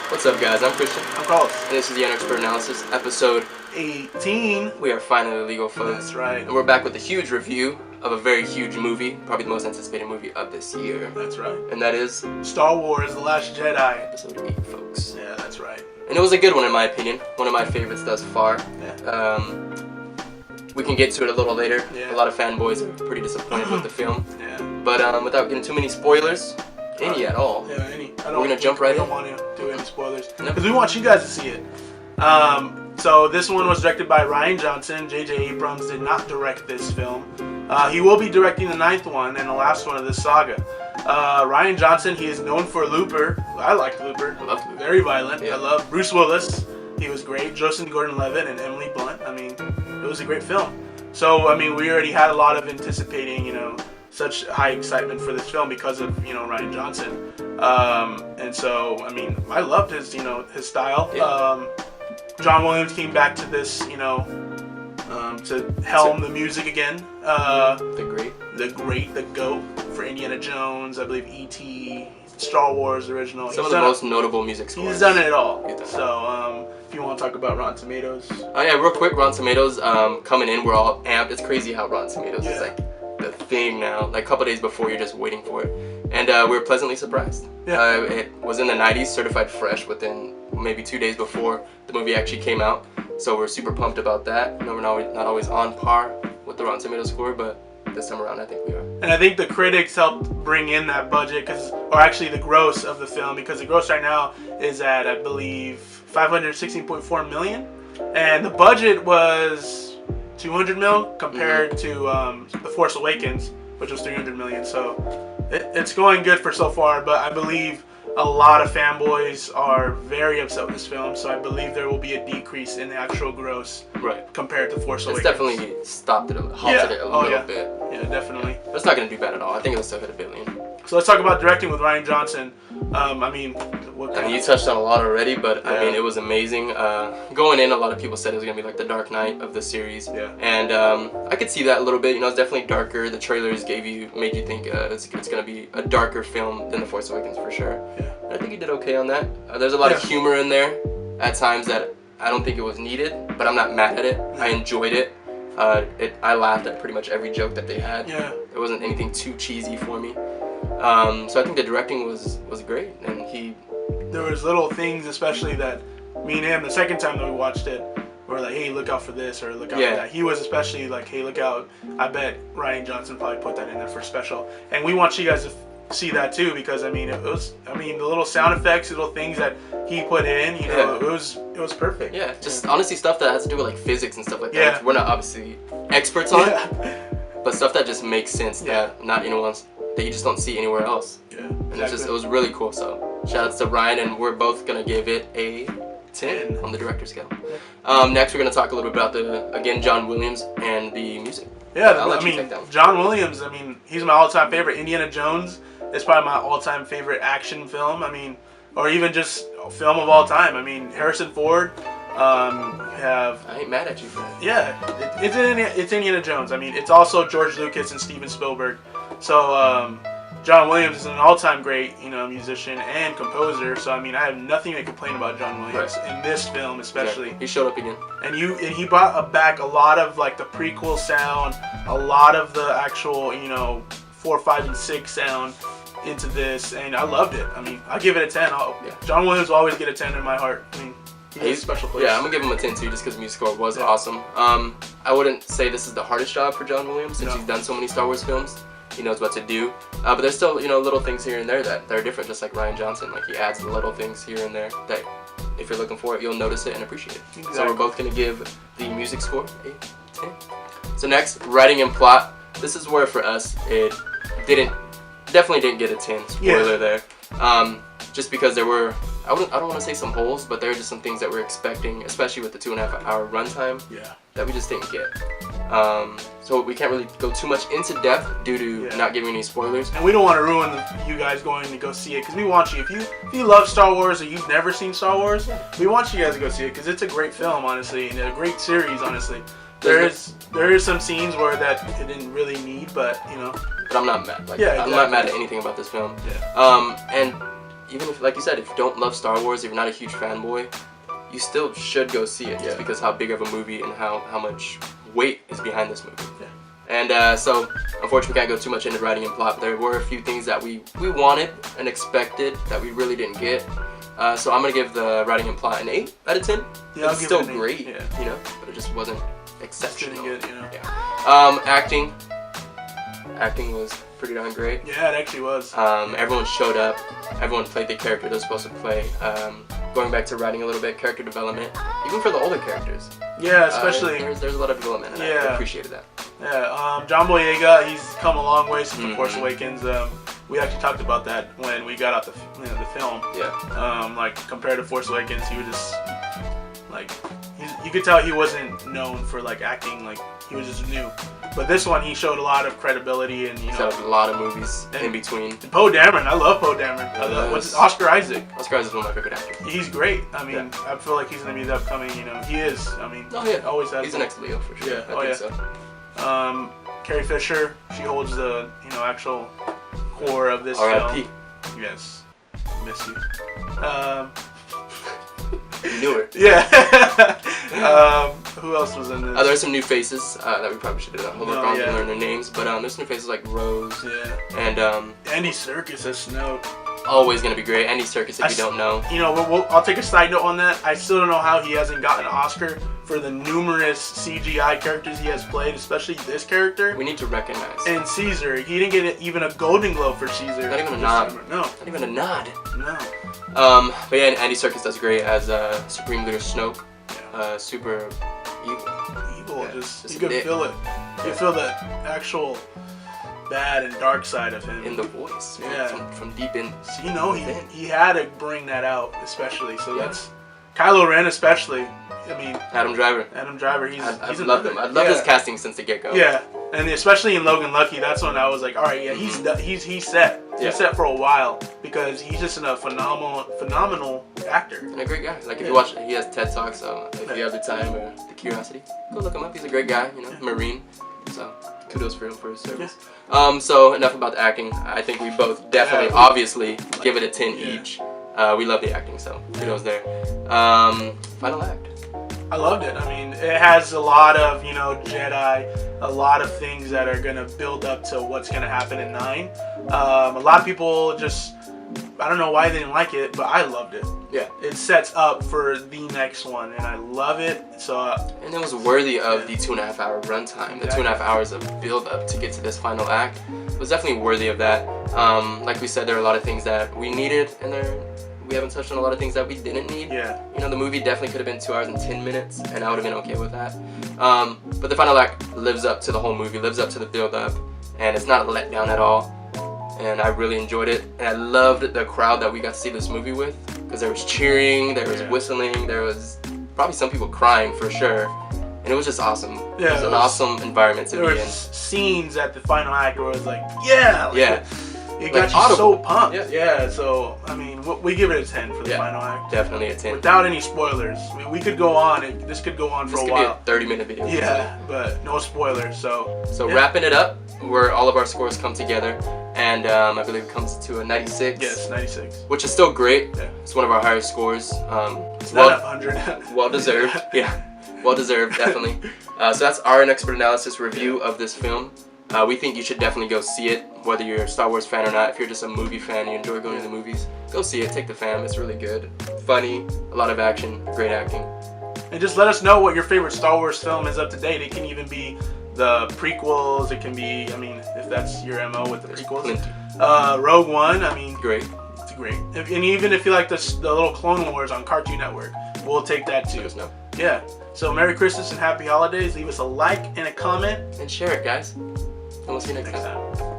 What's up, guys? I'm Christian. I'm Carlos. And this is the Unexpert Analysis, episode 18. We are finally legal, folks. That's right. And we're back with a huge review of a very huge movie, probably the most anticipated movie of this year. That's right. And that is Star Wars: The Last Jedi. Episode 8, folks. Yeah, that's right. And it was a good one, in my opinion. One of my favorites thus far. Yeah. We can get to it a little later. Yeah. A lot of fanboys are pretty disappointed with the film. Yeah. But without getting too many spoilers, any at all. Yeah, any. We're gonna jump right in. I don't want to do any spoilers Nope. because we want you guys to see it. So this one was directed by Rian Johnson. J.J. Abrams did not direct this film. He will be directing the 9th one and the last one of this saga. Rian Johnson, he is known for Looper. I liked Looper. I love Looper. Very violent. Yeah. I love Bruce Willis. He was great. Joseph Gordon-Levitt and Emily Blunt. I mean, it was a great film. So, I mean, we already had a lot of anticipating, such high excitement for this film because of, Rian Johnson. And so, I mean, I loved his, his style. Yeah. John Williams came back to this, to helm the music again. The GOAT for Indiana Jones, I believe E.T., Star Wars original. Some of the most notable music scores. He's done it all. He's done it. So, if you want to talk about Rotten Tomatoes. Oh yeah, real quick, Rotten Tomatoes, coming in, we're all amped. It's crazy how Rotten Tomatoes is like the thing now. Like a couple days before, you're just waiting for it. And we were pleasantly surprised. Yeah. It was in the 90s, certified fresh within maybe 2 days before the movie actually came out. So we're super pumped about that. We're not always on par with the Rotten Tomatoes score, but this time around, I think we are. And I think the critics helped bring in that budget, or actually the gross of the film, because the gross right now is at, I believe, $516.4 million. And the budget was $200 million compared to The Force Awakens, which was $300 million. So it's going good for so far, but I believe a lot of fanboys are very upset with this film, so I believe there will be a decrease in the actual gross compared to Force Awakens. It's definitely halted it a little bit. Yeah, definitely. But it's not going to do bad at all. I think it'll still hit $1 billion. So let's talk about directing with Rian Johnson. You touched on a lot already, but I mean, it was amazing. Going in, a lot of people said it was going to be like the Dark Knight of the series. Yeah. And I could see that a little bit. It's definitely darker. The trailers made you think it's going to be a darker film than The Force Awakens for sure. Yeah. And I think he did okay on that. There's a lot of humor in there at times that I don't think it was needed, but I'm not mad at it. I enjoyed it. I laughed at pretty much every joke that they had. Yeah. It wasn't anything too cheesy for me. So I think the directing was great, and there was little things, especially that me and him, the second time that we watched it, were like, hey, look out for this or look out for that. He was especially like, hey, look out. I bet Rian Johnson probably put that in there for special. And we want you guys to see that too, because the little sound effects, little things that he put in, it was perfect. Yeah, just honestly stuff that has to do with like physics and stuff like that. We're not obviously experts on but stuff that just makes sense that that you just don't see anywhere else. Yeah, and it was really cool. So shout outs to Ryan, and we're both gonna give it a 10 on the director scale. Next, we're gonna talk a little bit about John Williams and the music. Yeah, I'll let you take that one. John Williams. He's my all-time favorite. Indiana Jones is probably my all-time favorite action film. Or even just a film of all time. Harrison Ford. I ain't mad at you for that. Yeah, it's Indiana Jones. It's also George Lucas and Steven Spielberg. So John Williams is an all-time great, musician and composer. So I have nothing to complain about John Williams in this film, especially. He showed up again, and he brought back a lot of like the prequel sound, a lot of the actual 4, 5, and 6 sound into this, and I loved it. I give it a 10. John Williams will always get a 10 in my heart. He's a special place. Yeah, I'm gonna give him a 10 too, just because the music score was awesome. I wouldn't say this is the hardest job for John Williams since he's done so many Star Wars films. He knows what to do, but there's still little things here and there that are different, just like Rian Johnson. Like he adds little things here and there that if you're looking for it, you'll notice it and appreciate it. Exactly. So we're both gonna give the music score a 10. So next, writing and plot. This is where for us it definitely didn't get a 10. Spoiler there. Just because there were, I don't want to say some holes, but there were just some things that we're expecting, especially with the 2.5 hour runtime, that we just didn't get. So we can't really go too much into depth due to not giving any spoilers. And we don't want to ruin you guys going to go see it, because we want you, if you love Star Wars or you've never seen Star Wars, we want you guys to go see it, because it's a great film, honestly, and a great series, honestly. There is some scenes where that it didn't really need, but But I'm not mad. I'm not mad at anything about this film. Yeah. And even if, like you said, if you don't love Star Wars, if you're not a huge fanboy, you still should go see it just because how big of a movie and how much weight is behind this movie. Yeah. And so, unfortunately, we can't go too much into writing and plot. But there were a few things that we wanted and expected that we really didn't get. So I'm gonna give the writing and plot an 8 out of 10. Yeah, it's still great, you know, but it just wasn't exceptional. Good, you know. Yeah. Acting was pretty darn great. Yeah, it actually was. Everyone showed up. Everyone played the character they're supposed to play. Going back to writing a little bit, character development, even for the older characters. Yeah, especially there's a lot of development, and I appreciated that. Yeah, John Boyega, he's come a long way since The Force Awakens. We actually talked about that when we got out the film. Yeah. Like compared to Force Awakens, he was just like you could tell he wasn't known for like acting, like he was just new. But this one, he showed a lot of credibility, and He's had a lot of movies in between. And Poe Dameron, I love Poe Dameron. What's Oscar Isaac? Oscar Isaac is one of my favorite actors. He's great. I mean, I feel like he's gonna be the upcoming. You know, he is. I mean, always has. He's the next Leo for sure. Yeah. I think so. Carrie Fisher, she holds the actual core of this R.I.P. film. Yes, miss you. You knew her. Yeah. Who else was in this? There's some new faces that we probably should have done homework on and learn their names. But there's new faces like Rose. Yeah. And Andy Serkis as Snoke. Always gonna be great. Andy Serkis, if you don't know. You know, I'll take a side note on that. I still don't know how he hasn't gotten an Oscar for the numerous CGI characters he has played, especially this character. We need to recognize. And Caesar, he didn't get even a Golden Globe for Caesar. Not even a nod. No. Not even a nod. No. But yeah, Andy Serkis does great as Supreme Leader Snoke. Super evil. Evil, just you can feel it. You feel the actual bad and dark side of him in the voice. From deep in. So, you know, he had to bring that out, especially. So that's Kylo Ren, especially. I mean, Adam Driver, he's loved him. I've loved his casting since the get-go. Yeah, and especially in Logan Lucky, that's when I was like, all right, yeah, he's set. He's set for a while because he's just a phenomenal actor and a great guy. Like if you watch, he has TED Talks. So if you have the time or the curiosity, go look him up. He's a great guy. You know, Marine. So kudos for him for his service. So enough about the acting. I think we both definitely, obviously, give it a 10 each. We love the acting, so kudos there. Final act. I loved it. I mean, it has a lot of, Jedi, a lot of things that are going to build up to what's going to happen in 9. A lot of people just, I don't know why they didn't like it, but I loved it. Yeah. It sets up for the next one, and I love it. So. And it was worthy of the 2.5 hour runtime, the 2.5 hours of build up to get to this final act. It was definitely worthy of that. Like we said, there are a lot of things that we needed in there. We haven't touched on a lot of things that we didn't need. Yeah. You know, the movie definitely could have been 2 hours and 10 minutes, and I would have been okay with that. But the final act lives up to the whole movie, lives up to the build-up, and it's not a letdown at all. And I really enjoyed it, and I loved the crowd that we got to see this movie with, because there was cheering, there was whistling, there was probably some people crying for sure, and it was just awesome. Yeah, it was an awesome environment to be in. There was scenes at the final act where it was like, it got you audible. so pumped. Yeah, so, I mean, we give it a 10 for the final act. Definitely a 10. Without any spoilers. We could go on. This could go on for a while. This could be a 30-minute video. Yeah, but no spoilers, so. So wrapping it up, where all of our scores come together, and I believe it comes to a 96. Yes, 96. Which is still great. Yeah. It's one of our highest scores. It's not 100. Well deserved. Yeah, well deserved, definitely. So that's our expert analysis review of this film. We think you should definitely go see it, whether you're a Star Wars fan or not. If you're just a movie fan, you enjoy going to the movies, go see it. Take the fam. It's really good. Funny, a lot of action, great acting. And just let us know what your favorite Star Wars film is up to date. It can even be the prequels. It can be, I mean, if that's your MO with the prequels. Rogue One, I mean. Great. It's great. And even if you like the little Clone Wars on Cartoon Network, we'll take that too. Let us know. Yeah. So Merry Christmas and Happy Holidays. Leave us a like and a comment. And share it, guys. And we'll see you next time.